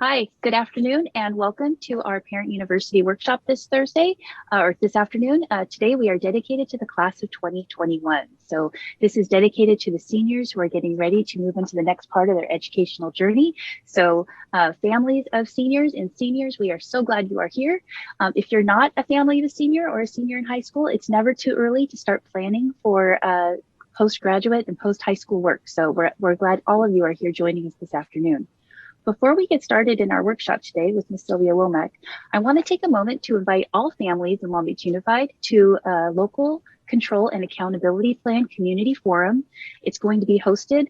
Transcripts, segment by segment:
Hi, good afternoon, and welcome to our Parent University workshop this Thursday, or this afternoon. Today we are dedicated to the class of 2021. So this is dedicated to the seniors who are getting ready to move into the next part of their educational journey. So families of seniors and seniors, we are so glad you are here. If you're not a family of a senior or a senior in high school, it's never too early to start planning for postgraduate and post-high school work. So we're glad all of you are here joining us this afternoon. Before we get started in our workshop today with Ms. Sylvia Womack, I want to take a moment to invite all families in Long Beach Unified to a local control and accountability plan community forum. It's going to be hosted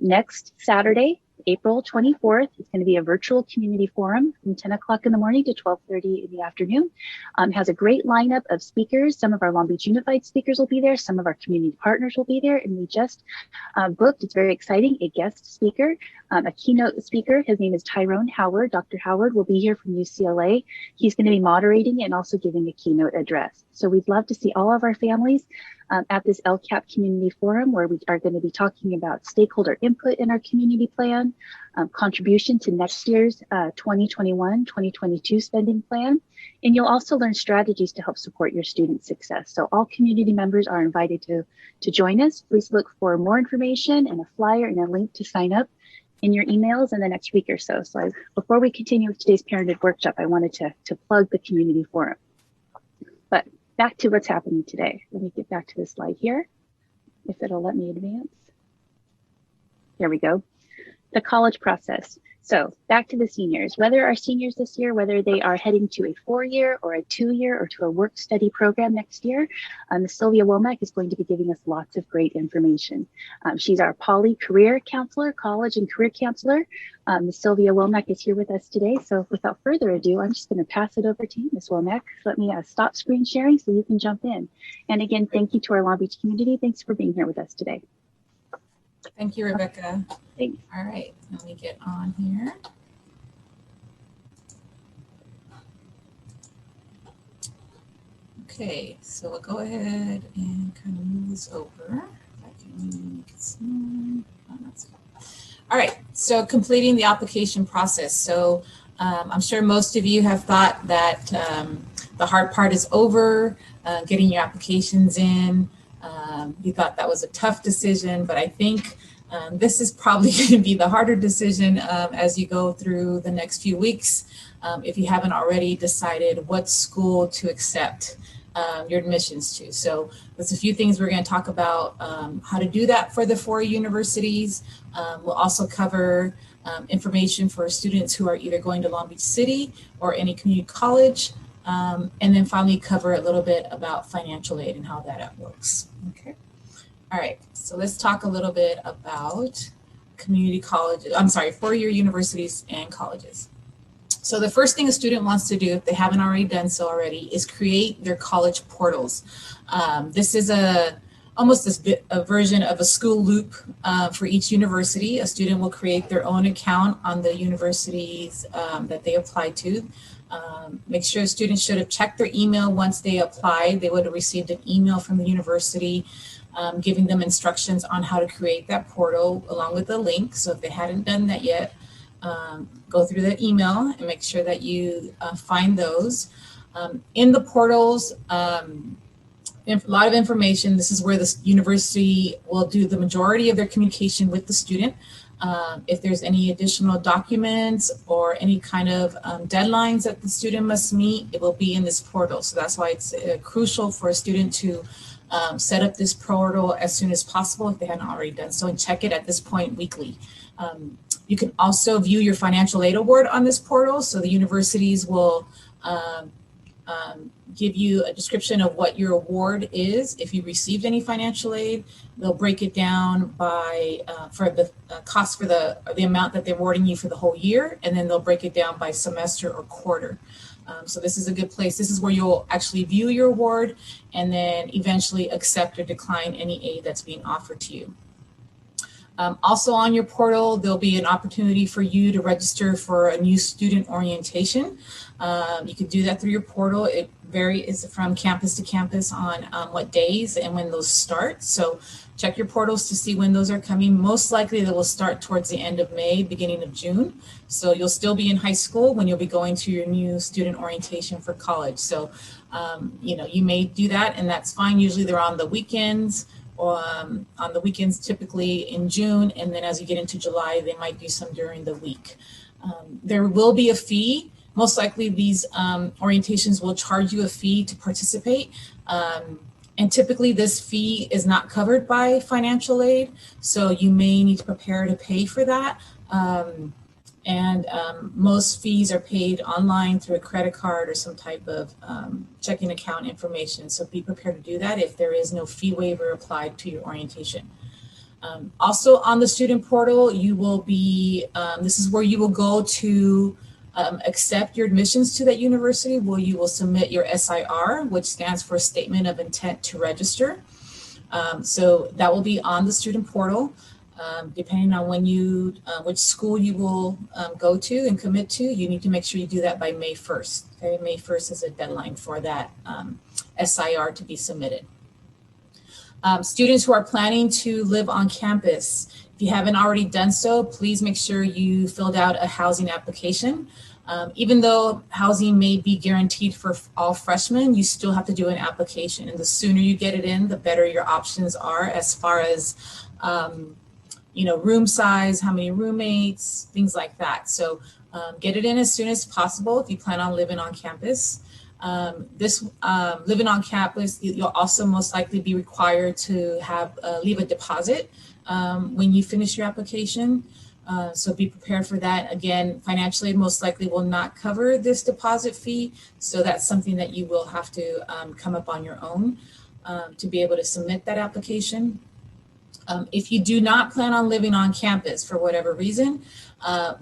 next Saturday, April 24th. It's going to be a virtual community forum from 10 o'clock in the morning to 12:30 in the afternoon. It has a great lineup of speakers. Some of our Long Beach Unified speakers will be there. Some of our community partners will be there. And we just booked, it's very exciting, a guest speaker, a keynote speaker. His name is Tyrone Howard. Dr. Howard will be here from UCLA. He's going to be moderating and also giving a keynote address. So we'd love to see all of our families at this LCAP community forum, where we are going to be talking about stakeholder input in our community plan, contribution to next year's 2021-2022 spending plan, and you'll also learn strategies to help support your student success. So all community members are invited to join us. Please look for more information and a flyer and a link to sign up in your emails in the next week or so. So before we continue with today's parented workshop, I wanted to plug the community forum. But back to what's happening today. Let me get back to this slide here, if it'll let me advance. There we go. The college process. So back to the seniors. Whether our seniors this year, whether they are heading to a 4-year or a 2-year or to a work study program next year, Ms. Sylvia Womack is going to be giving us lots of great information. She's our poly career counselor, college and career counselor. Ms. Sylvia Womack is here with us today. So without further ado, I'm just going to pass it over to you, Ms. Womack. Let me stop screen sharing so you can jump in. And again, thank you to our Long Beach community. Thanks for being here with us today. Thank you, Rebecca. Thanks. All right, let me get on here. Okay, so we'll go ahead and kind of move this over. If I can make it small. Oh, that's fine. All right, so completing the application process. So I'm sure most of you have thought that the hard part is over, getting your applications in. You thought that was a tough decision, but I think this is probably going to be the harder decision as you go through the next few weeks, if you haven't already decided what school to accept your admissions to. So there's a few things we're going to talk about how to do that for the 4 universities. We'll also cover information for students who are either going to Long Beach City or any community college. And then finally cover a little bit about financial aid and how that works. Okay. All right, so let's talk a little bit about community colleges, 4-year universities and colleges. So the first thing a student wants to do, if they haven't already done so already, is create their college portals. This is almost a version of a school loop for each university. A student will create their own account on the universities that they apply to. Make sure students should have checked their email once they applied. They would have received an email from the university giving them instructions on how to create that portal along with the link. So if they hadn't done that yet, go through that email and make sure that you find those. In the portals, a lot of information. This is where the university will do the majority of their communication with the student. If there's any additional documents or any kind of deadlines that the student must meet, it will be in this portal. So that's why it's crucial for a student to set up this portal as soon as possible if they hadn't already done so, and check it at this point weekly. You can also view your financial aid award on this portal. So the universities will give you a description of what your award is. If you received any financial aid, they'll break it down by for the cost for the amount that they're awarding you for the whole year, and then they'll break it down by semester or quarter. So this is a good place. This is where you'll actually view your award and then eventually accept or decline any aid that's being offered to you. Also on your portal, there'll be an opportunity for you to register for a new student orientation. You can do that through your portal. It varies from campus to campus on what days and when those start. So check your portals to see when those are coming. Most likely they will start towards the end of May, beginning of June. So you'll still be in high school when you'll be going to your new student orientation for college. So, you may do that, and that's fine. Usually they're on the weekends, or on the weekends typically in June, and then as you get into July, they might do some during the week. There will be a fee. Most likely these orientations will charge you a fee to participate. And typically this fee is not covered by financial aid, so you may need to prepare to pay for that. Most fees are paid online through a credit card or some type of checking account information. So be prepared to do that if there is no fee waiver applied to your orientation. Also on the student portal, you will be, this is where you will go to accept your admissions to that university, where you will submit your SIR, which stands for Statement of Intent to Register. So that will be on the student portal. Depending on when which school you will go to and commit to, you need to make sure you do that by May 1st. Okay, May 1st is a deadline for that SIR to be submitted. Students who are planning to live on campus, if you haven't already done so, please make sure you filled out a housing application. Even though housing may be guaranteed for all freshmen, you still have to do an application. And the sooner you get it in, the better your options are as far as room size, how many roommates, things like that. So get it in as soon as possible if you plan on living on campus. Living on campus, you'll also most likely be required to have leave a deposit when you finish your application. So be prepared for that. Again, financial aid most likely will not cover this deposit fee. So that's something that you will have to come up on your own to be able to submit that application. If you do not plan on living on campus for whatever reason,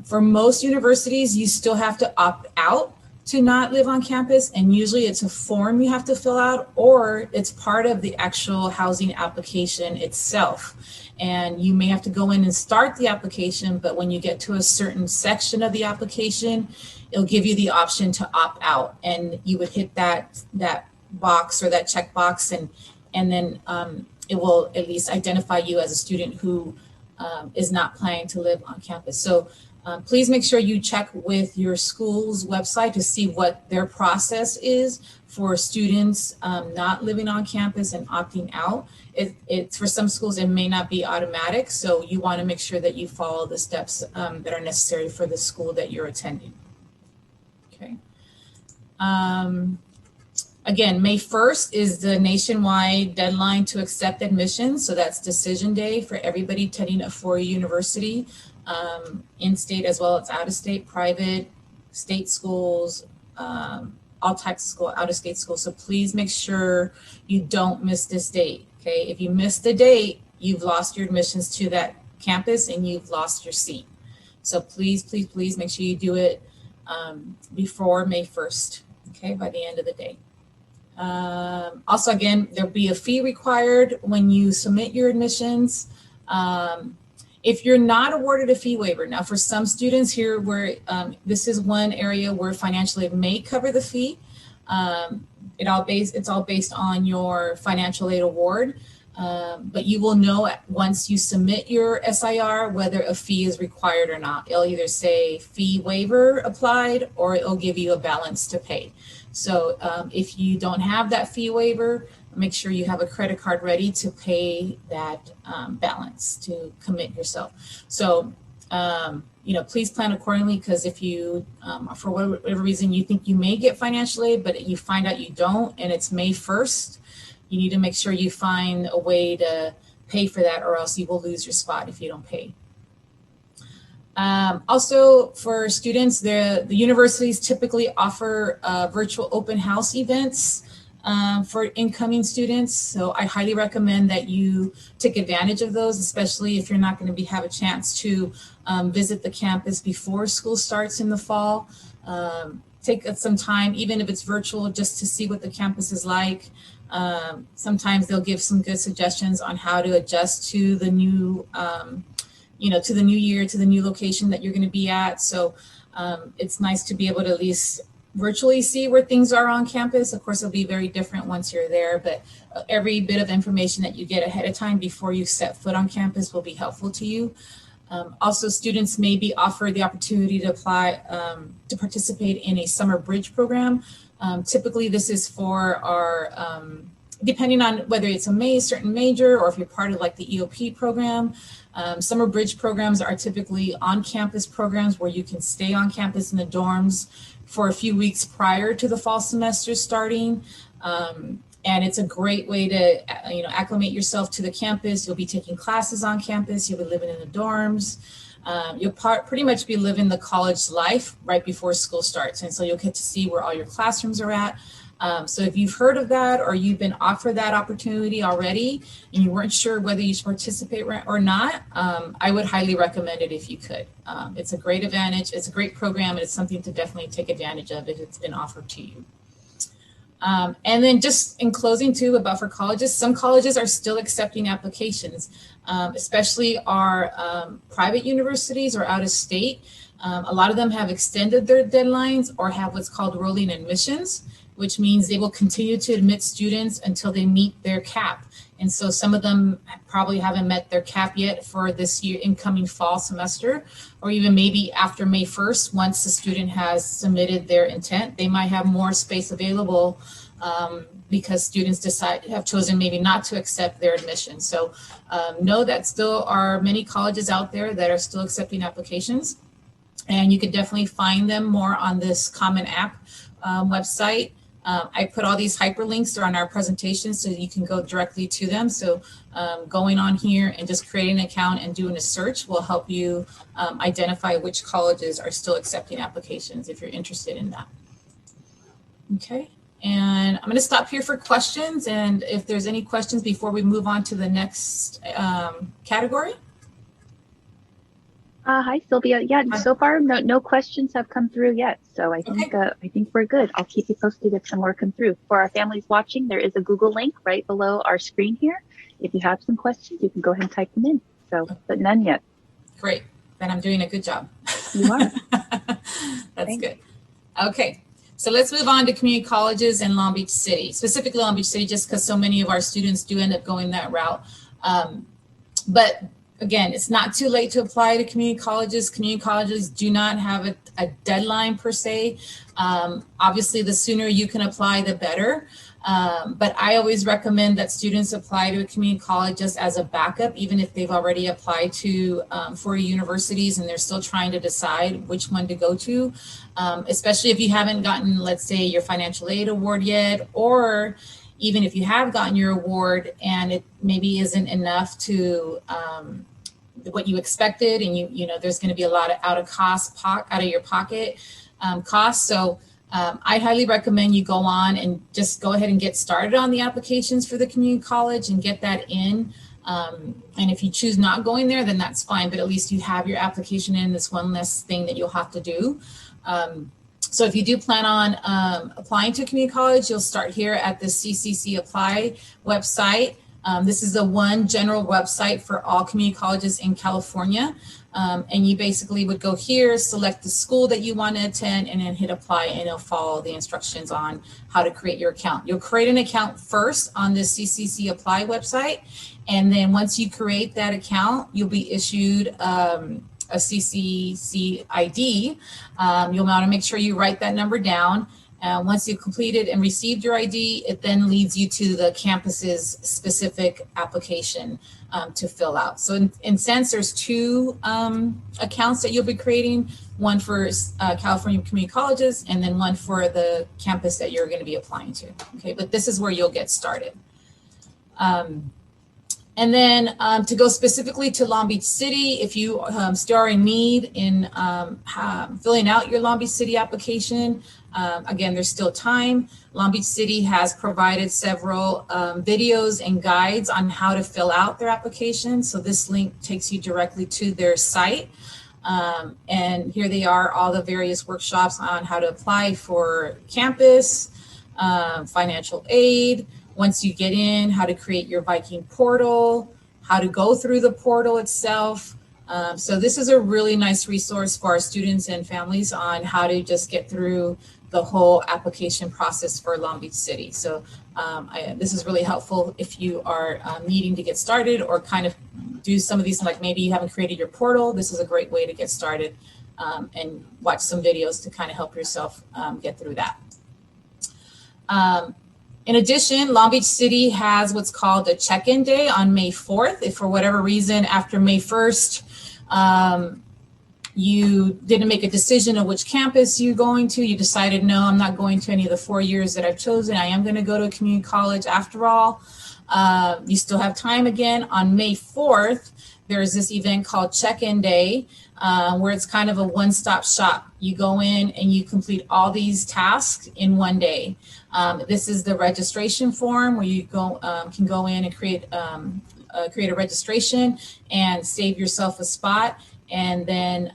for most universities, you still have to opt out to not live on campus. And usually it's a form you have to fill out, or it's part of the actual housing application itself. And you may have to go in and start the application, but when you get to a certain section of the application, it'll give you the option to opt out. And you would hit that box or that check box, and then it will at least identify you as a student who is not planning to live on campus. So please make sure you check with your school's website to see what their process is for students not living on campus and opting out. It's for some schools, it may not be automatic. So you want to make sure that you follow the steps that are necessary for the school that you're attending. Okay. Again, May 1st is the nationwide deadline to accept admissions. So that's decision day for everybody attending a four-year university, in-state as well as out-of-state, private, state schools, all types of school, out-of-state schools. So please make sure you don't miss this date, okay? If you miss the date, you've lost your admissions to that campus and you've lost your seat. So please, please, please make sure you do it before May 1st, okay, by the end of the day. Also, again, there'll be a fee required when you submit your admissions. If you're not awarded a fee waiver, now for some students here, where this is one area where financial aid may cover the fee. It's all based on your financial aid award, but you will know once you submit your SIR whether a fee is required or not. It'll either say fee waiver applied, or it'll give you a balance to pay. So if you don't have that fee waiver, make sure you have a credit card ready to pay that balance to commit yourself. So, please plan accordingly, because if you, for whatever reason, you think you may get financial aid, but you find out you don't, and it's May 1st, you need to make sure you find a way to pay for that, or else you will lose your spot if you don't pay. Also, for students, the universities typically offer virtual open house events for incoming students. So I highly recommend that you take advantage of those, especially if you're not going to have a chance to visit the campus before school starts in the fall. Take some time, even if it's virtual, just to see what the campus is like. Sometimes they'll give some good suggestions on how to adjust to the new to the new year, to the new location that you're going to be at. So it's nice to be able to at least virtually see where things are on campus. Of course, it'll be very different once you're there, but every bit of information that you get ahead of time before you set foot on campus will be helpful to you. Also, students may be offered the opportunity to apply to participate in a summer bridge program. Typically, this is for our, depending on whether it's a certain major or if you're part of like the EOP program. Summer bridge programs are typically on-campus programs where you can stay on campus in the dorms for a few weeks prior to the fall semester starting. And it's a great way to, acclimate yourself to the campus. You'll be taking classes on campus. You'll be living in the dorms. You'll pretty much be living the college life right before school starts. And so you'll get to see where all your classrooms are at. So if you've heard of that or you've been offered that opportunity already and you weren't sure whether you should participate or not, I would highly recommend it if you could. It's a great advantage. It's a great program. And it's something to definitely take advantage of if it's been offered to you. And then just in closing too, about for colleges, some colleges are still accepting applications, especially our private universities or out of state. A lot of them have extended their deadlines or have what's called rolling admissions, which means they will continue to admit students until they meet their cap. And so some of them probably haven't met their cap yet for this year incoming fall semester, or even maybe after May 1st, once the student has submitted their intent, they might have more space available because students have chosen maybe not to accept their admission. So know that still are many colleges out there that are still accepting applications. And you can definitely find them more on this Common App website. I put all these hyperlinks on our presentation so you can go directly to them. So going on here and just creating an account and doing a search will help you identify which colleges are still accepting applications if you're interested in that. Okay, and I'm going to stop here for questions. And if there's any questions before we move on to the next category. Hi, Sylvia. Yeah, so far no questions have come through yet. So I think I think we're good. I'll keep you posted if some more come through. For our families watching, there is a Google link right below our screen here. If you have some questions, you can go ahead and type them in. So, but none yet. Great. Then I'm doing a good job. You are. That's good. Okay. So let's move on to community colleges in Long Beach City, specifically Long Beach City, just because so many of our students do end up going that route. But again, it's not too late to apply to community colleges. Community colleges do not have a deadline per se. Obviously, the sooner you can apply, the better. But I always recommend that students apply to a community college just as a backup, even if they've already applied to 4 universities and they're still trying to decide which one to go to, especially if you haven't gotten, let's say, your financial aid award yet, or even if you have gotten your award and it maybe isn't enough to what you expected, and you know there's going to be a lot of out of your pocket costs. So I highly recommend you go on and just go ahead and get started on the applications for the community college and get that in. And if you choose not going there, then that's fine. But at least you have your application in. This one less thing that you'll have to do. So if you do plan on applying to a community college, you'll start here at the CCC Apply website. This is the one general website for all community colleges in California. And you basically would go here, select the school that you want to attend, and then hit apply, and it'll follow the instructions on how to create your account. You'll create an account first on the CCC Apply website. And then once you create that account, you'll be issued a CCC ID. You'll want to make sure you write that number down. Once you've completed and received your ID, it then leads you to the campus's specific application to fill out. So in a sense, there's 2 accounts that you'll be creating, one for California community colleges and then one for the campus that you're going to be applying to. Okay, but this is where you'll get started. And then to go specifically to Long Beach City, if you still are in need in filling out your Long Beach City application, again, there's still time. Long Beach City has provided several videos and guides on how to fill out their application. So this link takes you directly to their site. And here they are, all the various workshops on how to apply for campus, financial aid, once you get in, how to create your Viking Portal, how to go through the portal itself, So this is a really nice resource for our students and families on how to just get through the whole application process for Long Beach City. So this is really helpful if you are needing to get started or kind of do some of these, like maybe you haven't created your portal. This is a great way to get started and watch some videos to kind of help yourself get through that. In addition, Long Beach City has what's called a check-in day on May 4th. If for whatever reason after May 1st, you didn't make a decision of which campus you're going to, you decided, no, I'm not going to any of the 4 years that I've chosen. I am going to go to a community college after all. You still have time again. On May 4th, there's this event called Check-in Day, where it's kind of a one-stop shop. You go in and you complete all these tasks in one day. This is the registration form where you can go in and create a registration and save yourself a spot. And then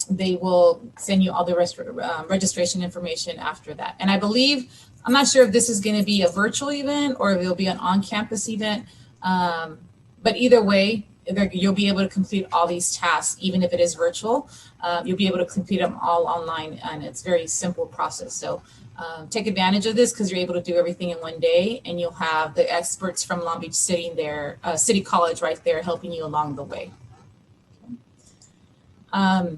they will send you all the registration information after that. And I believe, I'm not sure if this is going to be a virtual event or if it'll be an on-campus event. But either way, you'll be able to complete all these tasks, even if it is virtual. You'll be able to complete them all online, and it's a very simple process. So take advantage of this because you're able to do everything in one day, and you'll have the experts from Long Beach City there, City College right there helping you along the way. All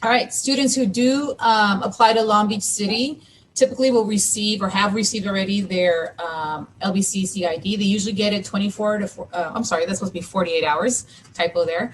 right, students who do apply to Long Beach City typically will receive or have received already their LBCC ID. They usually get it 24 to, I'm sorry, that's supposed to be 48 hours, typo there.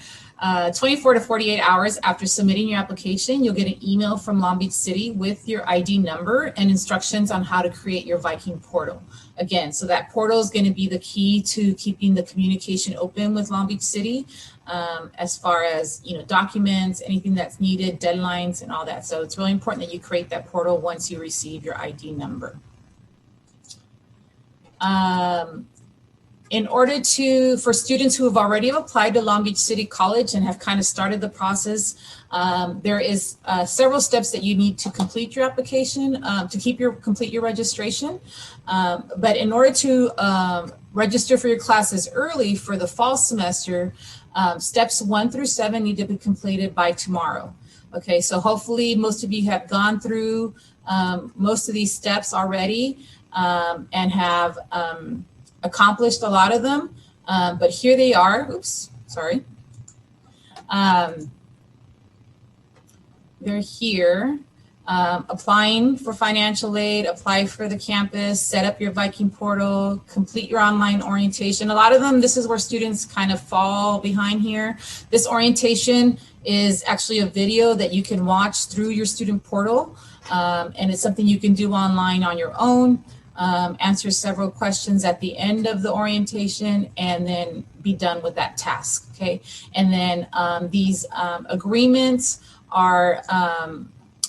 24 to 48 hours after submitting your application, you'll get an email from Long Beach City with your ID number and instructions on how to create your Viking Portal. Again, so that portal is going to be the key to keeping the communication open with Long Beach City as far as, documents, anything that's needed, deadlines, and all that. So it's really important that you create that portal once you receive your ID number. In order for students who have already applied to Long Beach City College and have kind of started the process, there is several steps that you need to complete your application to complete your registration. But in order to register for your classes early for the fall semester, steps 1 through 7 need to be completed by tomorrow. Okay, so hopefully most of you have gone through most of these steps already and have accomplished a lot of them, but here they are. Oops, sorry. They're here. Applying for financial aid, apply for the campus, set up your Viking Portal, complete your online orientation. A lot of them, this is where students kind of fall behind here. This orientation is actually a video that you can watch through your student portal, and it's something you can do online on your own. Answer several questions at the end of the orientation and then be done with that task, okay? And then these agreements are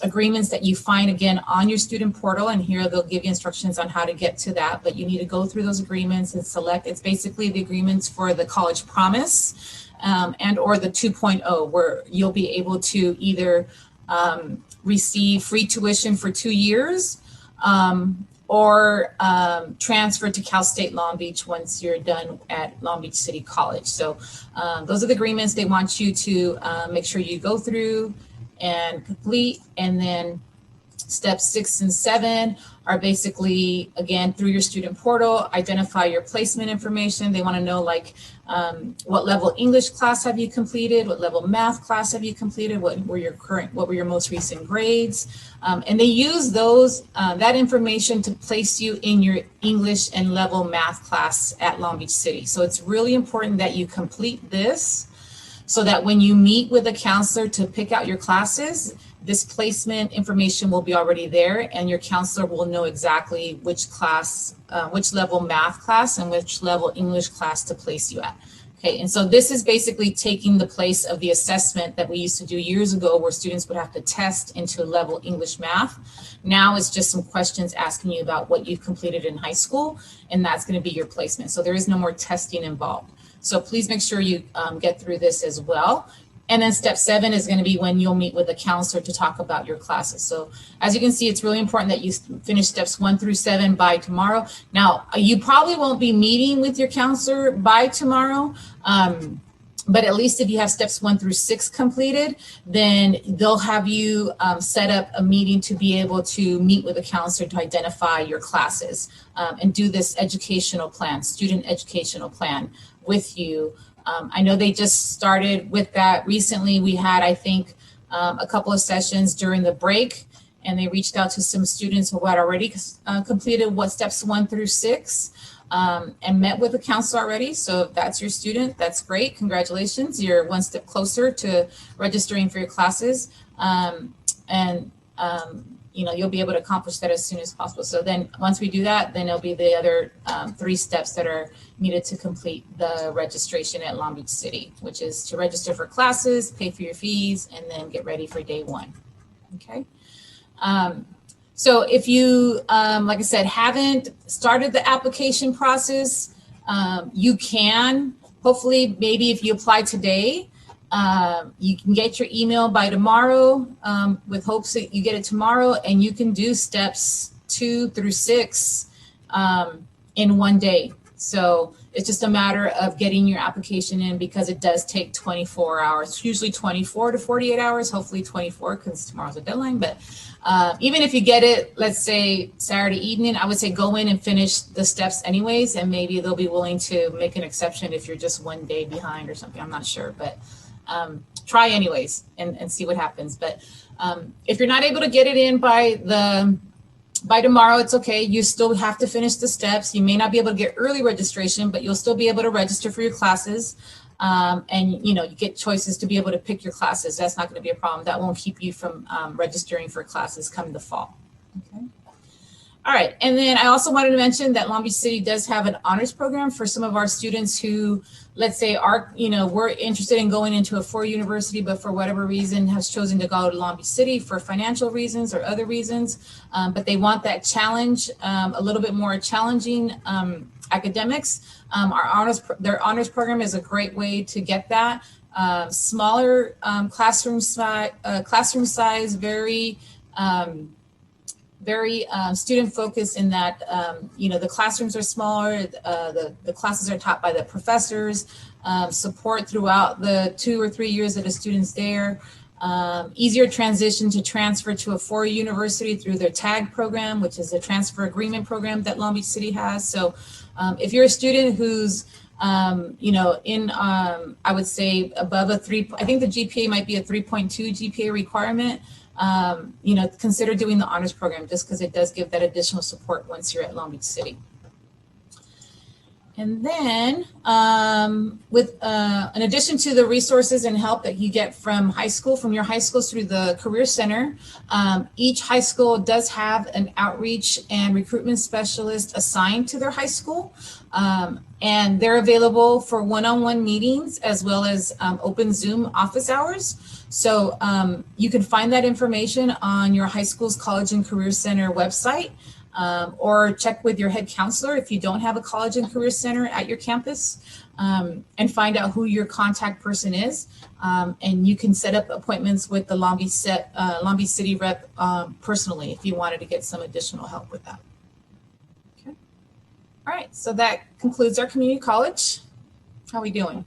agreements that you find again on your student portal, and here they'll give you instructions on how to get to that, but you need to go through those agreements and select. It's basically the agreements for the College Promise and or the 2.0, where you'll be able to either receive free tuition for 2 years or transfer to Cal State Long Beach once you're done at Long Beach City College. So those are the agreements they want you to make sure you go through and complete. And then steps 6 and 7 are basically, again, through your student portal, identify your placement information. They want to know, like, what level English class have you completed? What level math class have you completed? What were your most recent grades? And they use those, that information to place you in your English and level math class at Long Beach City. So it's really important that you complete this so that when you meet with a counselor to pick out your classes, this placement information will be already there, and your counselor will know exactly which class, which level math class and which level English class to place you at. Okay, and so this is basically taking the place of the assessment that we used to do years ago, where students would have to test into level English math. Now it's just some questions asking you about what you've completed in high school, and that's going to be your placement. So there is no more testing involved. So please make sure you get through this as well. And then step 7 is going to be when you'll meet with a counselor to talk about your classes. So as you can see, it's really important that you finish steps 1 through 7 by tomorrow. Now, you probably won't be meeting with your counselor by tomorrow, But at least if you have steps 1 through 6 completed, then they'll have you set up a meeting to be able to meet with a counselor to identify your classes and do this educational plan, student educational plan with you. I know they just started with that recently. We had, I think, a couple of sessions during the break, and they reached out to some students who had already completed what steps 1 through 6. And met with a counselor already. So if that's your student, that's great. Congratulations. You're one step closer to registering for your classes. You'll be able to accomplish that as soon as possible. So then once we do that, then it'll be the other 3 steps that are needed to complete the registration at Long Beach City, which is to register for classes, pay for your fees, and then get ready for day 1. Okay. So if you, like I said, haven't started the application process, you can, hopefully, maybe if you apply today, you can get your email by tomorrow with hopes that you get it tomorrow, and you can do steps 2 through 6 in one day. So it's just a matter of getting your application in, because it does take 24 hours, usually 24 to 48 hours, hopefully 24 because tomorrow's a deadline. But even if you get it, let's say Saturday evening, I would say go in and finish the steps anyways, and maybe they'll be willing to make an exception if you're just one day behind or something. I'm not sure, but try anyways and see what happens. But if you're not able to get it in by tomorrow, it's okay. You still have to finish the steps. You may not be able to get early registration, but you'll still be able to register for your classes. And you get choices to be able to pick your classes. That's not going to be a problem. That won't keep you from registering for classes come the fall. Okay. All right. And then I also wanted to mention that Long Beach City does have an honors program for some of our students who, let's say, are, we're interested in going into a 4 university, but for whatever reason has chosen to go to Long Beach City for financial reasons or other reasons. But they want that challenge, a little bit more challenging academics. Their honors program is a great way to get that. Smaller classroom size, very student focused in that, the classrooms are smaller, the classes are taught by the professors, support throughout the 2 or 3 years that a student's there, easier transition to transfer to a 4 university through their TAG program, which is a transfer agreement program that Long Beach City has. So if you're a student who's, I would say above a 3, I think the GPA might be a 3.2 GPA requirement, consider doing the honors program just because it does give that additional support once you're at Long Beach City. And then in addition to the resources and help that you get from your high schools through the Career Center, each high school does have an outreach and recruitment specialist assigned to their high school. And they're available for one-on-one meetings as well as open Zoom office hours. So you can find that information on your high school's College and Career Center website. Or check with your head counselor if you don't have a College and Career Center at your campus, and find out who your contact person is. And you can set up appointments with the Long Beach City rep personally if you wanted to get some additional help with that. Okay. All right, so that concludes our community college. How are we doing?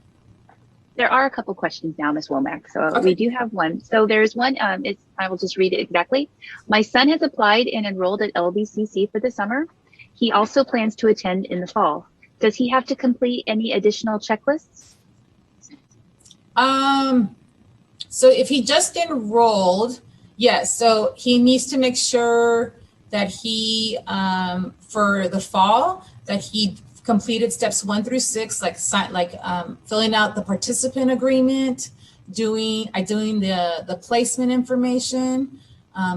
There are a couple questions now, Ms. Womack. So okay. We do have one. So there's one, I will just read it exactly. My son has applied and enrolled at LBCC for the summer. He also plans to attend in the fall. Does he have to complete any additional checklists? So if he just enrolled, yes. So he needs to make sure that he, for the fall, that he completed steps 1 through 6, like filling out the participant agreement, doing the placement information,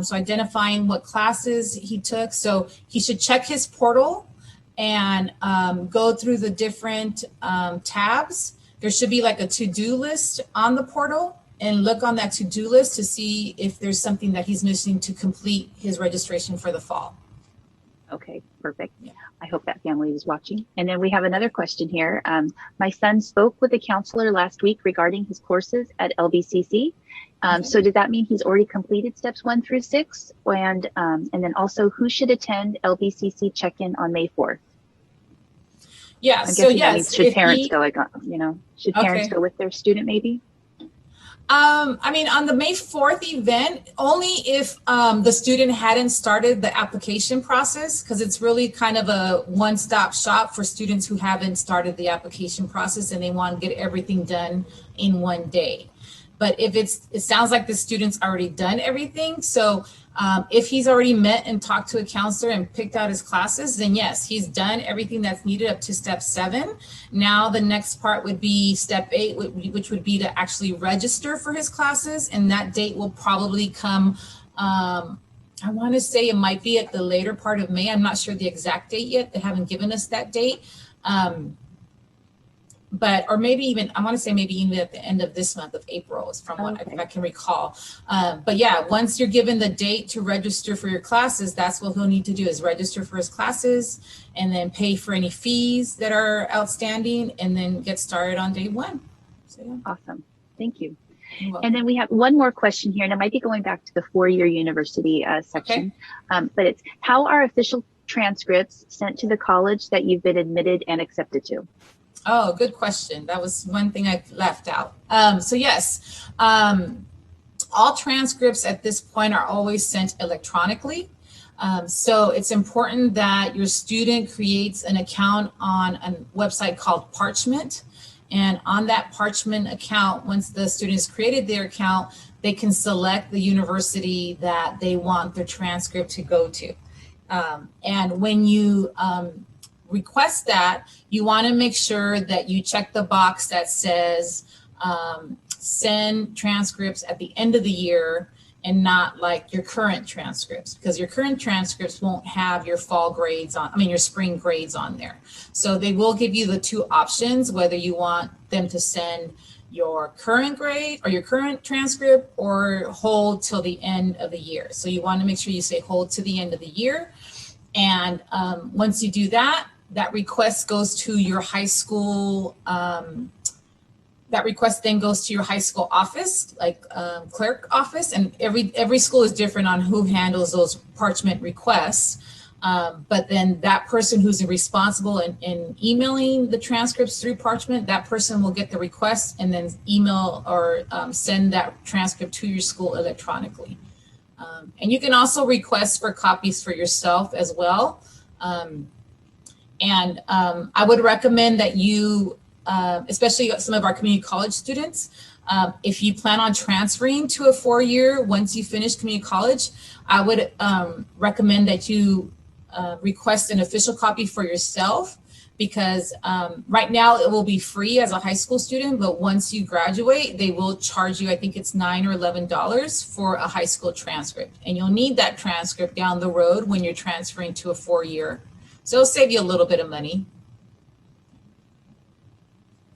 so identifying what classes he took. So he should check his portal and go through the different tabs. There should be like a to-do list on the portal, and look on that to-do list to see if there's something that he's missing to complete his registration for the fall. Okay, perfect. Yeah. I hope that family is watching. And then we have another question here. My son spoke with a counselor last week regarding his courses at LBCC. So does that mean he's already completed steps 1 through 6? And then also, who should attend LBCC check-in on May 4th? Yeah, I'm so guessing that yes, means should if parents he, go, like, should parents okay. go with their student maybe? I mean, on the May 4th event, only if the student hadn't started the application process, because it's really kind of a one-stop shop for students who haven't started the application process and they want to get everything done in one day. But if it sounds like the student's already done everything, so if he's already met and talked to a counselor and picked out his classes, then yes, he's done everything that's needed up to step 7. Now the next part would be step 8, which would be to actually register for his classes, and that date will probably come, I want to say it might be at the later part of May. I'm not sure the exact date yet. They haven't given us that date. But, or maybe even, I want to say maybe even at the end of this month of April is from what I can recall. But yeah, once you're given the date to register for your classes, that's what he'll need to do, is register for his classes and then pay for any fees that are outstanding and then get started on day 1. So, yeah. Awesome. Thank you. And then we have one more question here, and it might be going back to the four-year university section, but it's, how are official transcripts sent to the college that you've been admitted and accepted to? Oh, good question. That was one thing I left out. So yes, all transcripts at this point are always sent electronically. So it's important that your student creates an account on a website called Parchment. And on that Parchment account, once the student has created their account, they can select the university that they want their transcript to go to. And when you request that, you want to make sure that you check the box that says send transcripts at the end of the year and not like your current transcripts, because your current transcripts won't have your fall grades on, your spring grades on there. So they will give you the 2 options, whether you want them to send your current grade or your current transcript or hold till the end of the year. So you want to make sure you say hold to the end of the year. And once you do that, that request goes to your high school, that request then goes to your high school office, like clerk office, and every school is different on who handles those Parchment requests. But then that person who's responsible in emailing the transcripts through Parchment, that person will get the request and then email or send that transcript to your school electronically. And you can also request for copies for yourself as well. And I would recommend that you, especially some of our community college students, if you plan on transferring to a 4-year once you finish community college, I would recommend that you request an official copy for yourself, because right now it will be free as a high school student, but once you graduate, they will charge you, I think it's $9 or $11 for a high school transcript. And you'll need that transcript down the road when you're transferring to a 4-year. So it'll save you a little bit of money.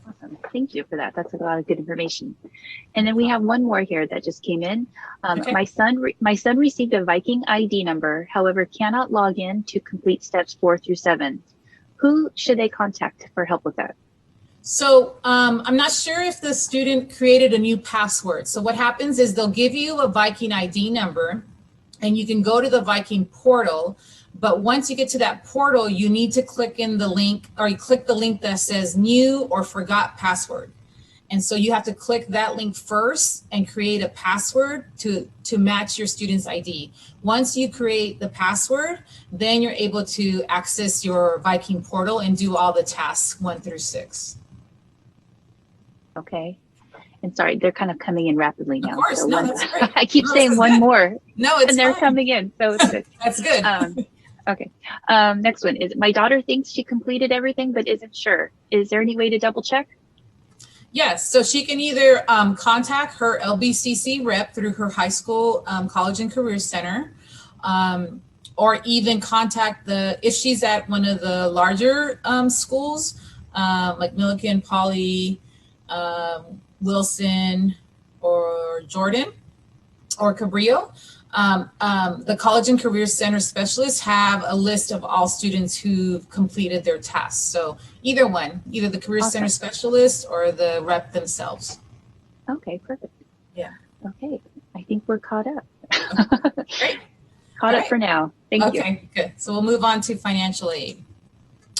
Awesome. Thank you for that. That's a lot of good information. And then we have one more here that just came in. My son received a Viking ID number, however, cannot log in to complete steps 4 through 7. Who should they contact for help with that? So I'm not sure if the student created a new password. So what happens is they'll give you a Viking ID number and you can go to the Viking Portal. But once you get to that portal, you need to click in the link, or you click the link that says new or forgot password. And so you have to click that link first and create a password to match your student's ID. Once you create the password, then you're able to access your Viking Portal and do all the tasks 1 through 6. Okay. And sorry, they're kind of coming in rapidly now. Of course, so that's great. I keep saying one more. No, it's and they're fine. coming in, so it's good. That's good. Okay. Next one is, my daughter thinks she completed everything but isn't sure. Is there any way to double check? Yes, so she can either contact her LBCC rep through her high school, college and career center, or even contact if she's at one of the larger schools, like Millikan, Poly, Wilson, or Jordan, or Cabrillo. The College and Career Center specialists have a list of all students who've completed their tasks. So either one, either the Career Center specialist or the rep themselves. Okay, perfect. Yeah. Okay, I think we're caught up. Great. Caught up for now. Thank you. Okay, good. So we'll move on to financial aid.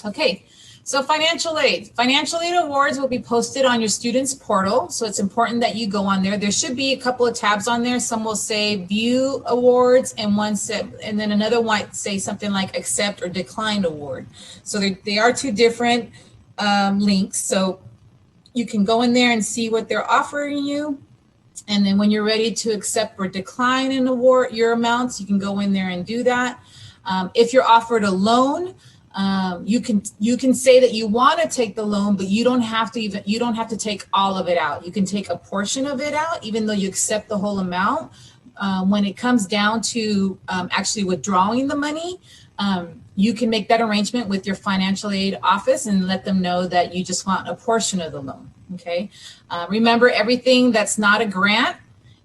Okay, So financial aid. Financial aid awards will be posted on your students' portal. So it's important that you go on there. There should be a couple of tabs on there. Some will say view awards and and then another might say something like accept or decline award. So they are two different links. So you can go in there and see what they're offering you. And then when you're ready to accept or decline an award, your amounts, you can go in there and do that. If you're offered a loan, you can say that you want to take the loan, but you don't have to take all of it out. You can take a portion of it out, even though you accept the whole amount. When it comes down to actually withdrawing the money, you can make that arrangement with your financial aid office and let them know that you just want a portion of the loan. Okay. Remember, everything that's not a grant,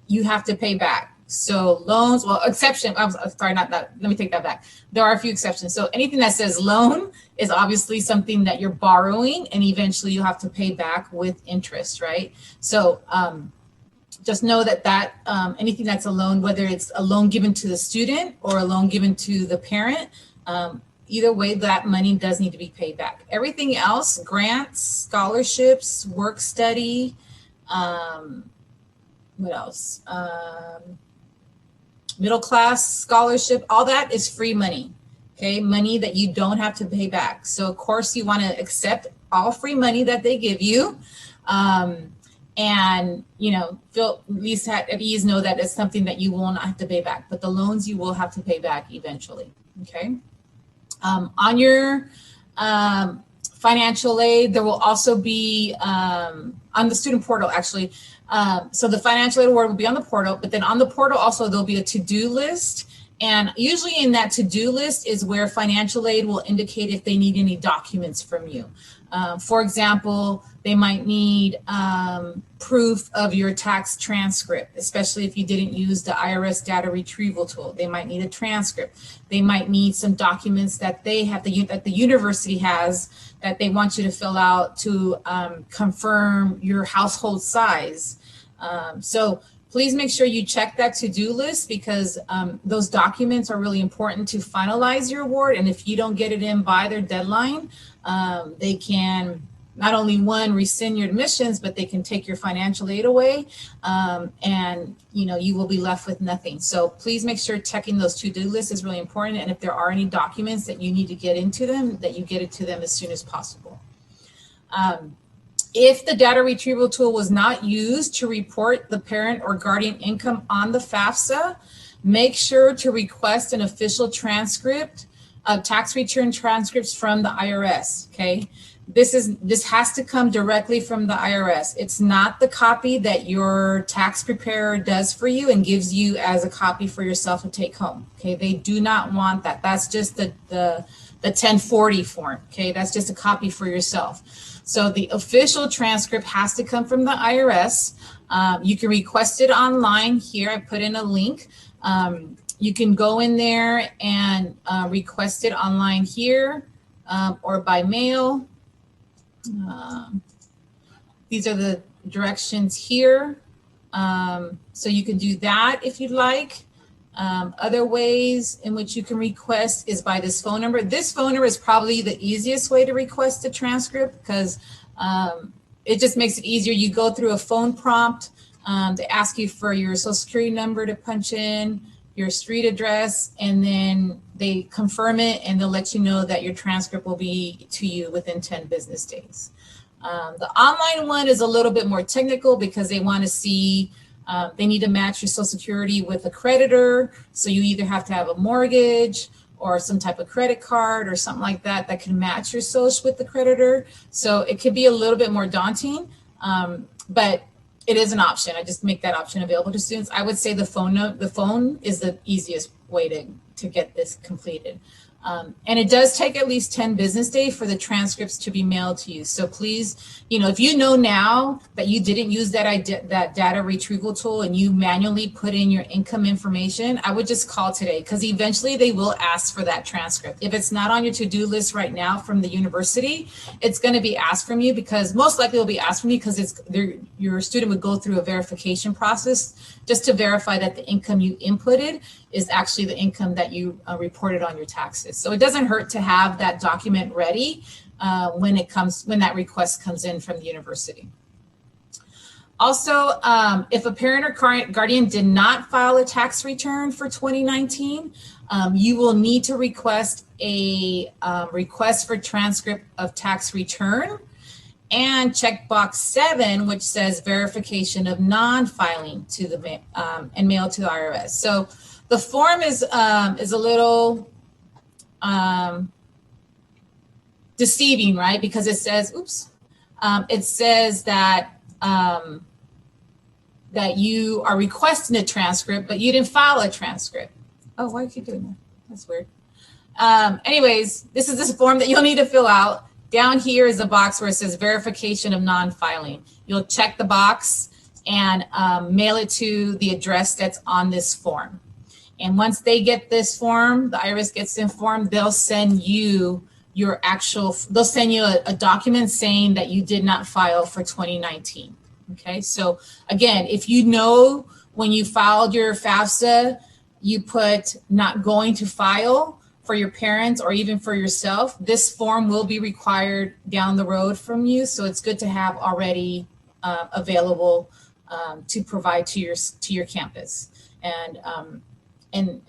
you have to pay back. So loans, well, exception, I'm sorry, not that, let me take that back. There are a few exceptions. So anything that says loan is obviously something that you're borrowing and eventually you have to pay back with interest, right? So just know that anything that's a loan, whether it's a loan given to the student or a loan given to the parent, either way, that money does need to be paid back. Everything else, grants, scholarships, work study, what else? Middle class scholarship, all that is free money, okay? Money that you don't have to pay back. So of course you want to accept all free money that they give you. And, feel at least at ease, know that it's something that you will not have to pay back, but the loans you will have to pay back eventually, okay? On your financial aid, there will also be on the student portal, actually. So the financial aid award will be on the portal, but then on the portal also there'll be a to-do list. And usually in that to-do list is where financial aid will indicate if they need any documents from you. For example, they might need proof of your tax transcript, especially if you didn't use the IRS data retrieval tool. They might need a transcript. They might need some documents that they have, that the university has, that they want you to fill out to confirm your household size. So please make sure you check that to-do list, because those documents are really important to finalize your award. And if you don't get it in by their deadline, they can not only rescind your admissions, but they can take your financial aid away, and you will be left with nothing. So please make sure checking those to-do lists is really important. And if there are any documents that you need to get into them, that you get it to them as soon as possible. If the data retrieval tool was not used to report the parent or guardian income on the FAFSA, make sure to request an official transcript of tax return transcripts from the IRS, okay? This has to come directly from the IRS. It's not the copy that your tax preparer does for you and gives you as a copy for yourself to take home, okay? They do not want that. That's just the 1040 form, okay? That's just a copy for yourself. So the official transcript has to come from the IRS. You can request it online here. I put in a link. You can go in there and request it online here or by mail. These are the directions here. So you can do that if you'd like. Other ways in which you can request is by this phone number. This phone number is probably the easiest way to request a transcript, because it just makes it easier. You go through a phone prompt. They ask you for your social security number to punch in, your street address, and then they confirm it, and they'll let you know that your transcript will be to you within 10 business days. The online one is a little bit more technical, because they want to see, they need to match your social security with a creditor. So you either have to have a mortgage or some type of credit card or something like that that can match your social with the creditor. So it could be a little bit more daunting, but it is an option. I just make that option available to students. I would say the phone is the easiest way to get this completed. And it does take at least 10 business days for the transcripts to be mailed to you. So please, if you know now that you didn't use that data retrieval tool and you manually put in your income information, I would just call today, because eventually they will ask for that transcript. If it's not on your to-do list right now from the university, it's going to be asked from you, because most likely it will be asked from you, because your student would go through a verification process just to verify that the income you inputted is actually the income that you reported on your taxes. So it doesn't hurt to have that document ready when that request comes in from the university. Also, if a parent or guardian did not file a tax return for 2019, you will need to request a request for transcript of tax return and check box 7, which says verification of non-filing to the and mail to the IRS. So the form is a little deceiving, right? Because it says, it says that that you are requesting a transcript, but you didn't file a transcript. Oh, why are you doing that? That's weird. Anyways, this is this form that you'll need to fill out. Down here is a box where it says verification of non-filing. You'll check the box and mail it to the address that's on this form. And once they get this form, the IRS gets the form, they'll send you they'll send you a document saying that you did not file for 2019. Okay, so again, if you know when you filed your FAFSA, you put not going to file for your parents or even for yourself, this form will be required down the road from you. So it's good to have already available to provide to your campus. And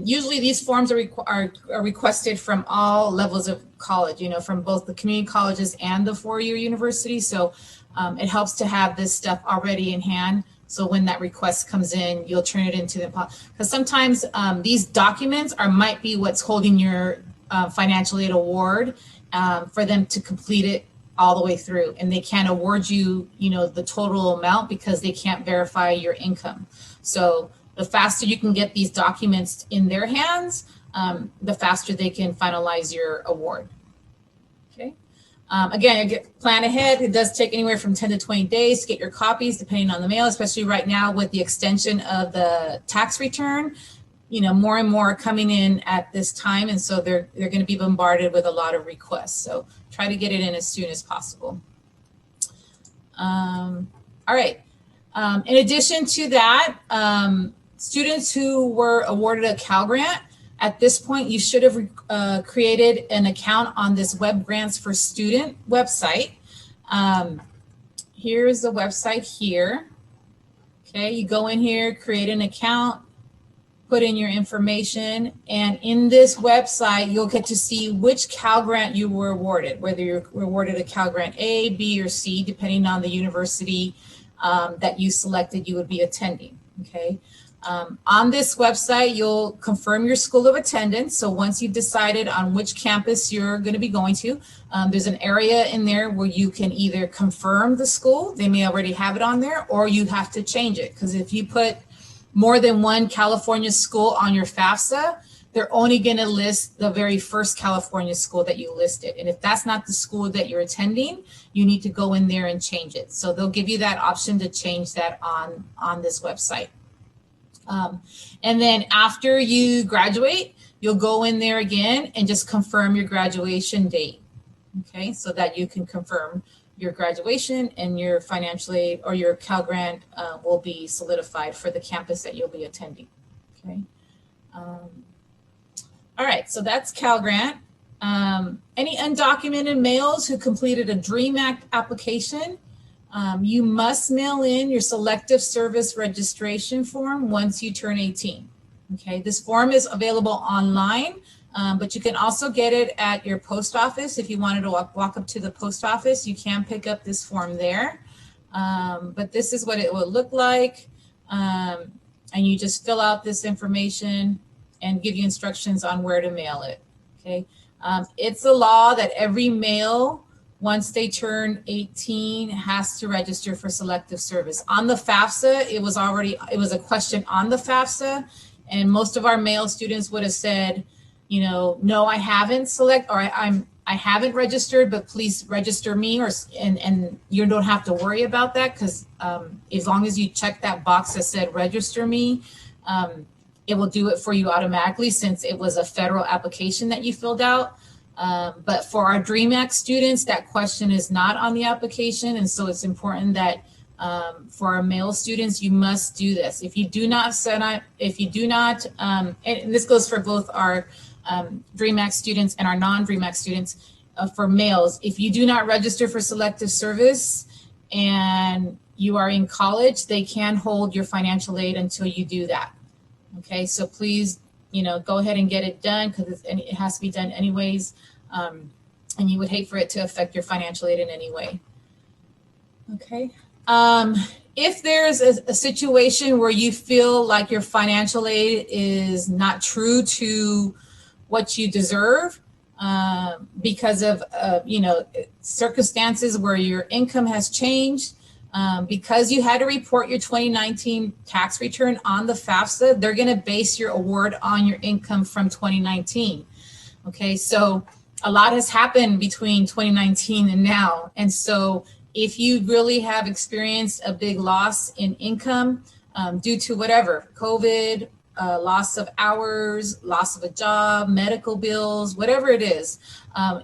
usually these forms are requested from all levels of college, from both the community colleges and the four-year university. So it helps to have this stuff already in hand. So when that request comes in, you'll turn it into the, because sometimes these documents might be what's holding your financial aid award for them to complete it all the way through. And they can't award you, the total amount because they can't verify your income. So the faster you can get these documents in their hands, the faster they can finalize your award. Okay. Again, plan ahead. It does take anywhere from 10 to 20 days to get your copies, depending on the mail, especially right now with the extension of the tax return. More and more are coming in at this time. And so they're going to be bombarded with a lot of requests. So try to get it in as soon as possible. All right. In addition to that, students who were awarded a Cal Grant, at this point, you should have created an account on this Web Grants for Student website. Here's the website here. Okay, you go in here, create an account, put in your information, and in this website, you'll get to see which Cal Grant you were awarded, whether you were awarded a Cal Grant A, B, or C, depending on the university that you selected you would be attending, okay? On this website, you'll confirm your school of attendance. So once you've decided on which campus you're going to be going to, there's an area in there where you can either confirm the school, they may already have it on there, or you have to change it. Because if you put more than one California school on your FAFSA, they're only going to list the very first California school that you listed. And if that's not the school that you're attending, you need to go in there and change it. So they'll give you that option to change that on this website. And then after you graduate, you'll go in there again and just confirm your graduation date. Okay, so that you can confirm your graduation and your financial aid or your Cal Grant will be solidified for the campus that you'll be attending. Okay. All right, so that's Cal Grant. Any undocumented males who completed a DREAM Act application, you must mail in your Selective Service registration form once you turn 18. Okay, this form is available online, but you can also get it at your post office. If you wanted to walk up to the post office, you can pick up this form there. But this is what it will look like. And you just fill out this information and give you instructions on where to mail it. Okay, it's a law that every male, once they turn 18, has to register for Selective Service. On the FAFSA, it was a question on the FAFSA, and most of our male students would have said, no, I haven't I haven't registered, but please register me, and you don't have to worry about that, because as long as you check that box that said register me, it will do it for you automatically, since it was a federal application that you filled out. But for our DREAM Act students, that question is not on the application. And so it's important that for our male students, you must do this. If you do not and this goes for both our DREAM Act students and our non-DREAM Act students, for males. If you do not register for Selective Service and you are in college, they can hold your financial aid until you do that. Okay, so please, go ahead and get it done, because it has to be done anyways. And you would hate for it to affect your financial aid in any way. Okay. If there's a situation where you feel like your financial aid is not true to what you deserve, because of circumstances where your income has changed, because you had to report your 2019 tax return on the FAFSA, they're going to base your award on your income from 2019. Okay, so a lot has happened between 2019 and now. And so if you really have experienced a big loss in income due to whatever, COVID, loss of hours, loss of a job, medical bills, whatever it is,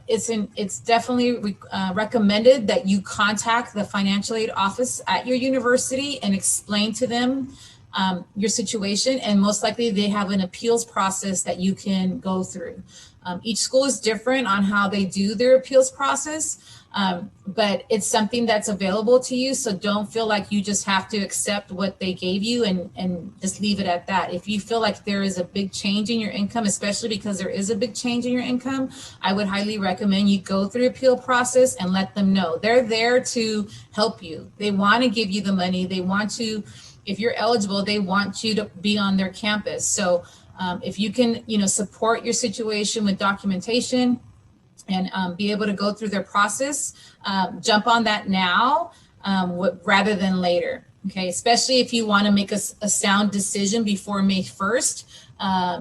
it's definitely recommended that you contact the financial aid office at your university and explain to them your situation. And most likely they have an appeals process that you can go through. Each school is different on how they do their appeals process, but it's something that's available to you. So don't feel like you just have to accept what they gave you and just leave it at that. If you feel like there is a big change in your income, especially because there is a big change in your income, I would highly recommend you go through the appeal process and let them know. They're there to help you. They want to give you the money. They want to, if you're eligible, they want you to be on their campus. So if you can, support your situation with documentation and be able to go through their process, jump on that now rather than later. Okay, especially if you want to make a sound decision before May 1st,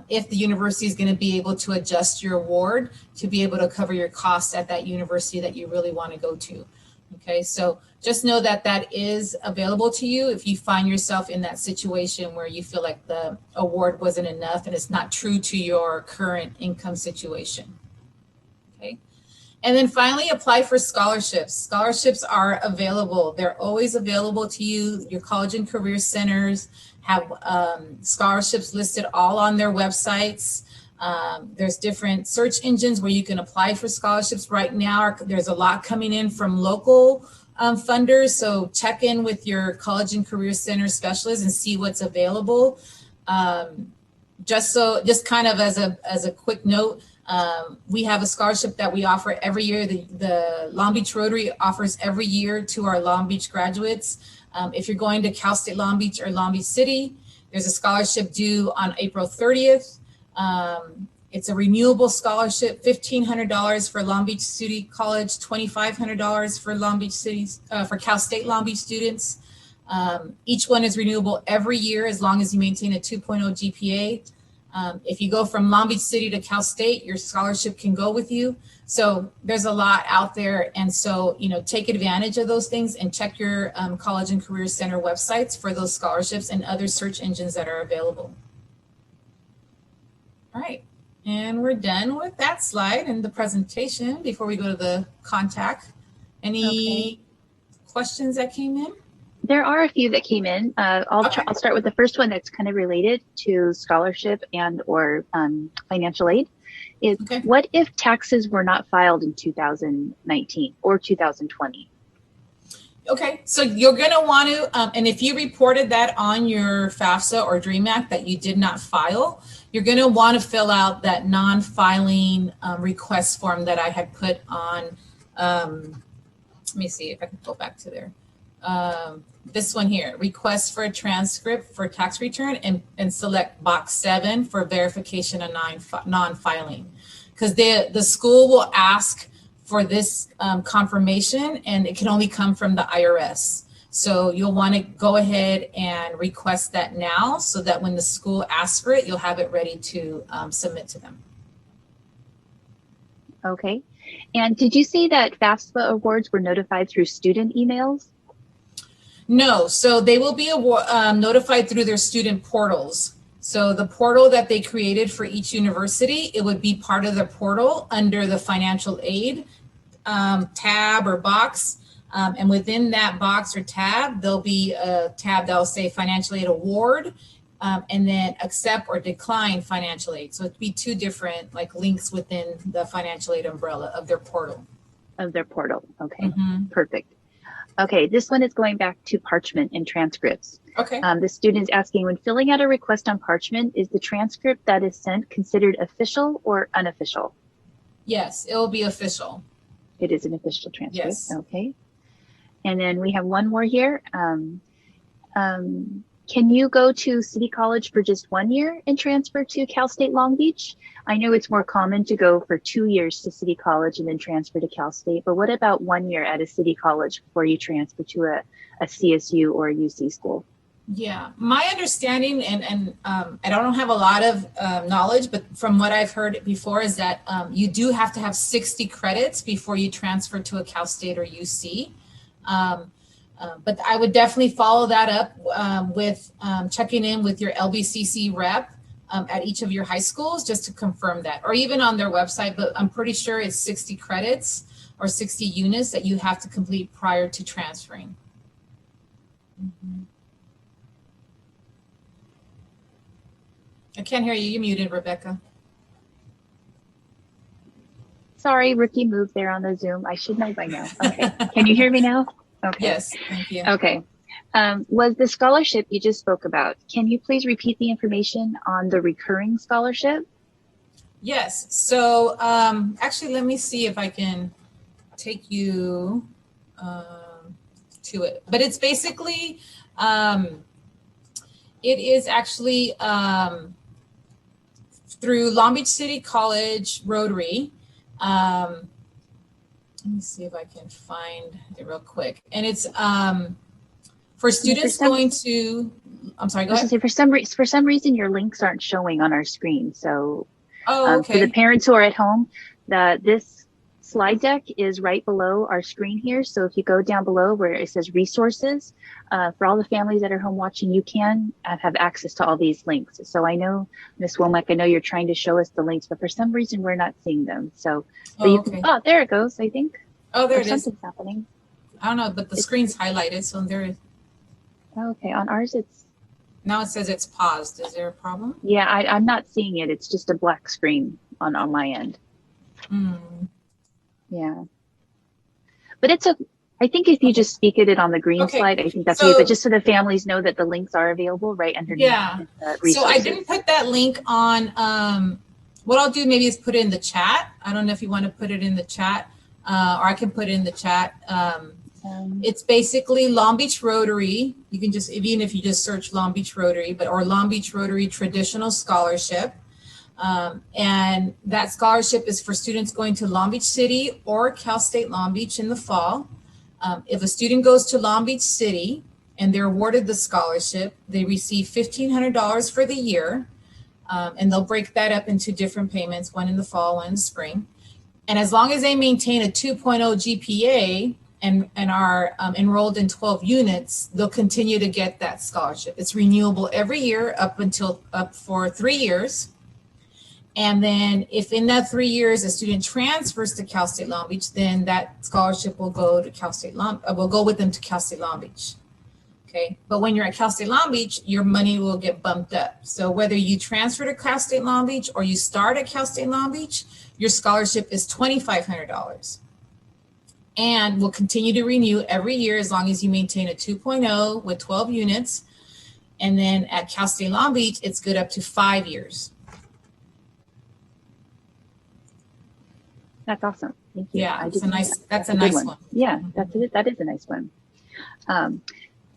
if the university is going to be able to adjust your award to be able to cover your costs at that university that you really want to go to. Okay, so just know that that is available to you if you find yourself in that situation where you feel like the award wasn't enough and it's not true to your current income situation. Okay, and then finally, apply for scholarships. Scholarships are available. They're always available to you. Your college and career centers have scholarships listed all on their websites. There's different search engines where you can apply for scholarships. Right now, there's a lot coming in from local funders. So check in with your college and career center specialist and see what's available. Just kind of as a quick note, we have a scholarship that we offer every year. The Long Beach Rotary offers every year to our Long Beach graduates. If you're going to Cal State Long Beach or Long Beach City, there's a scholarship due on April 30th. It's a renewable scholarship, $1,500 for Long Beach City College, $2,500 for Long Beach City's, for Cal State Long Beach students. Each one is renewable every year as long as you maintain a 2.0 GPA. If you go from Long Beach City to Cal State, your scholarship can go with you. So there's a lot out there. And so, take advantage of those things and check your college and career center websites for those scholarships and other search engines that are available. All right, and we're done with that slide and the presentation before we go to the contact. Any questions that came in? There are a few that came in. I'll start with the first one that's kind of related to scholarship and or financial aid. What if taxes were not filed in 2019 or 2020? Okay, so you're going to want to, and if you reported that on your FAFSA or DREAM Act that you did not file, you're going to want to fill out that non-filing request form that I had put on, let me see if I can go back to there. This one here, request for a transcript for tax return, and select box 7 for verification of non-filing. Because the school will ask for this confirmation, and it can only come from the IRS. So you'll want to go ahead and request that now so that when the school asks for it, you'll have it ready to submit to them. Okay. And did you say that FAFSA awards were notified through student emails? No, so they will be notified through their student portals. So the portal that they created for each university, it would be part of the portal under the financial aid tab or box. And within that box or tab, there'll be a tab that'll say financial aid award. and then accept or decline financial aid. So it'd be two different like links within the financial aid umbrella of their portal. Okay, perfect. Okay, this one is going back to parchment and transcripts. Okay. The student is asking, when filling out a request on parchment, is the transcript that is sent considered official or unofficial? Yes, it will be official. It is an official transcript. Yes. Okay. And then we have one more here. Can you go to City College for just 1 year and transfer to Cal State Long Beach? I know it's more common to go for 2 years to City College and then transfer to Cal State, but what about 1 year at a City College before you transfer to a CSU or a UC school? Yeah, my understanding, and I don't have a lot of knowledge, but from what I've heard before is that you do have to have 60 credits before you transfer to a Cal State or UC. But I would definitely follow that up with checking in with your LBCC rep at each of your high schools just to confirm that, or even on their website, but I'm pretty sure it's 60 credits or 60 units that you have to complete prior to transferring. I can't hear you. You're muted, Rebecca. Sorry, rookie move there on the Zoom. I should know by now. Okay. Can you hear me now? Okay. Yes, thank you. Okay. Was the scholarship you just spoke about, can you please repeat the information on the recurring scholarship? Yes. So actually, let me see if I can take you to it. But it's basically, it is actually through Long Beach City College Rotary. Let me see if I can find it real quick. And it's for students going to, I'm sorry, go ahead. For some reason, your links aren't showing on our screen. So okay. For the parents who are at home, this slide deck is right below our screen here. So if you go down below where it says resources, for all the families that are home watching, you can have access to all these links. So I know, Ms. Womack, I know you're trying to show us the links, but for some reason we're not seeing them. So oh, there it goes, I think. Oh, there it is. Something's happening. I don't know, but the screen's highlighted, so there is. Okay, on ours it's. Now it says it's paused. Is there a problem? Yeah, I'm not seeing it. It's just a black screen on my end. Yeah. But it's I think if you just speak it on the green slide, I think that's okay. But just so the families know that the links are available right underneath. Yeah. So I didn't put that link on. What I'll do maybe is put it in the chat. I don't know if you want to put it in the chat, or I can put it in the chat. It's basically Long Beach Rotary. You can just, even if you just search Long Beach Rotary, or Long Beach Rotary Traditional Scholarship. And that scholarship is for students going to Long Beach City or Cal State Long Beach in the fall. If a student goes to Long Beach City and they're awarded the scholarship, they receive $1,500 for the year. And they'll break that up into different payments, one in the fall, one in the spring. And as long as they maintain a 2.0 GPA and are enrolled in 12 units, they'll continue to get that scholarship. It's renewable every year up for 3 years. And then if in that 3 years a student transfers to Cal State Long Beach, then that scholarship will go to Cal State will go with them to Cal State Long Beach. Okay, but when you're at Cal State Long Beach, your money will get bumped up. So whether you transfer to Cal State Long Beach or you start at Cal State Long Beach, your scholarship is $2,500 and will continue to renew every year as long as you maintain a 2.0 with 12 units. And then at Cal State Long Beach, it's good up to 5 years. That's awesome. Thank you. Yeah, that's a nice one. Yeah, that is a nice one.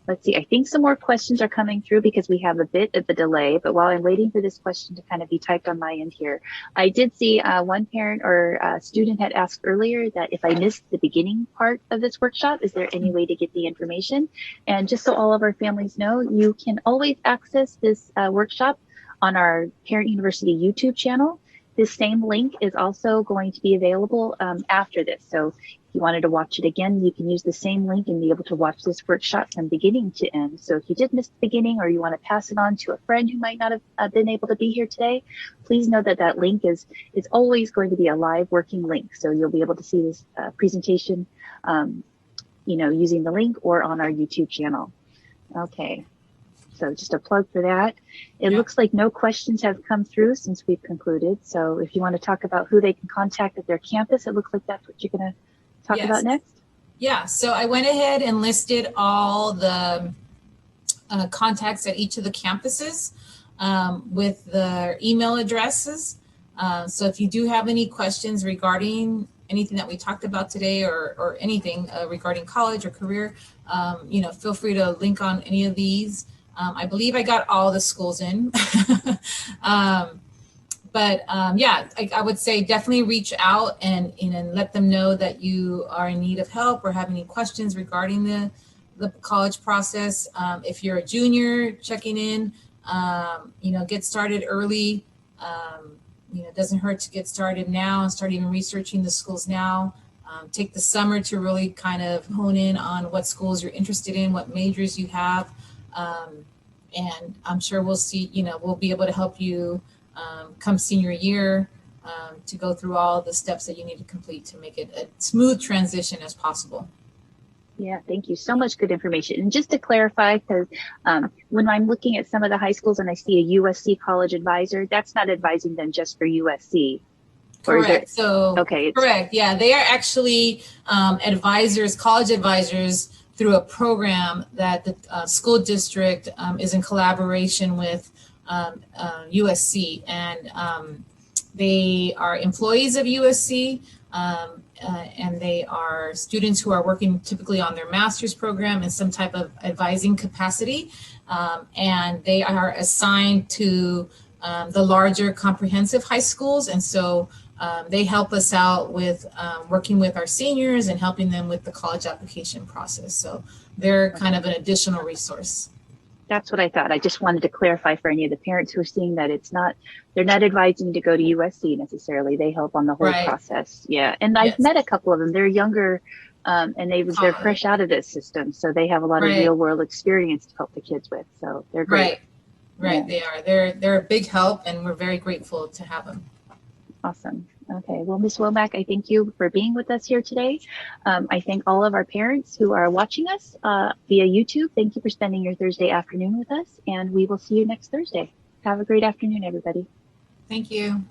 Let's see, I think some more questions are coming through because we have a bit of a delay, but while I'm waiting for this question to kind of be typed on my end here, I did see one parent or student had asked earlier that if I missed the beginning part of this workshop, is there any way to get the information? And just so all of our families know, you can always access this workshop on our Parent University YouTube channel. This same link is also going to be available after this. So if you wanted to watch it again, you can use the same link and be able to watch this workshop from beginning to end. So if you did miss the beginning or you want to pass it on to a friend who might not have been able to be here today, please know that that link is always going to be a live working link. So you'll be able to see this presentation, using the link or on our YouTube channel. Okay. So just a plug for that. It Yeah. looks like no questions have come through since we've concluded. So if you want to talk about who they can contact at their campus, it looks like that's what you're going to talk Yes. about next. Yeah, so I went ahead and listed all the contacts at each of the campuses with their email addresses. So if you do have any questions regarding anything that we talked about today, or anything regarding college or career, feel free to link on any of these. I believe I got all the schools in. Yeah, I would say definitely reach out and let them know that you are in need of help or have any questions regarding the college process. If you're a junior checking in, get started early. It doesn't hurt to get started now and start even researching the schools now. Take the summer to really kind of hone in on what schools you're interested in, what majors you have. And I'm sure we'll see, we'll be able to help you come senior year to go through all the steps that you need to complete to make it a smooth transition as possible. Yeah, thank you. So much good information. And just to clarify, because when I'm looking at some of the high schools and I see a USC college advisor, that's not advising them just for USC. Correct. Correct. Yeah, they are actually advisors, college advisors, through a program that the school district is in collaboration with USC, and they are employees of USC, and they are students who are working typically on their master's program in some type of advising capacity, and they are assigned to the larger comprehensive high schools, and so they help us out with working with our seniors and helping them with the college application process. So they're kind of an additional resource. That's what I thought. I just wanted to clarify for any of the parents who are seeing that they're not advising to go to USC necessarily. They help on the whole process. Yeah. And I've met a couple of them. They're younger and they're fresh out of this system. So they have a lot of real world experience to help the kids with. So they're great. Right. Yeah. They are. They're a big help, and we're very grateful to have them. Awesome. Okay. Well, Ms. Womack, I thank you for being with us here today. I thank all of our parents who are watching us via YouTube. Thank you for spending your Thursday afternoon with us, and we will see you next Thursday. Have a great afternoon, everybody. Thank you.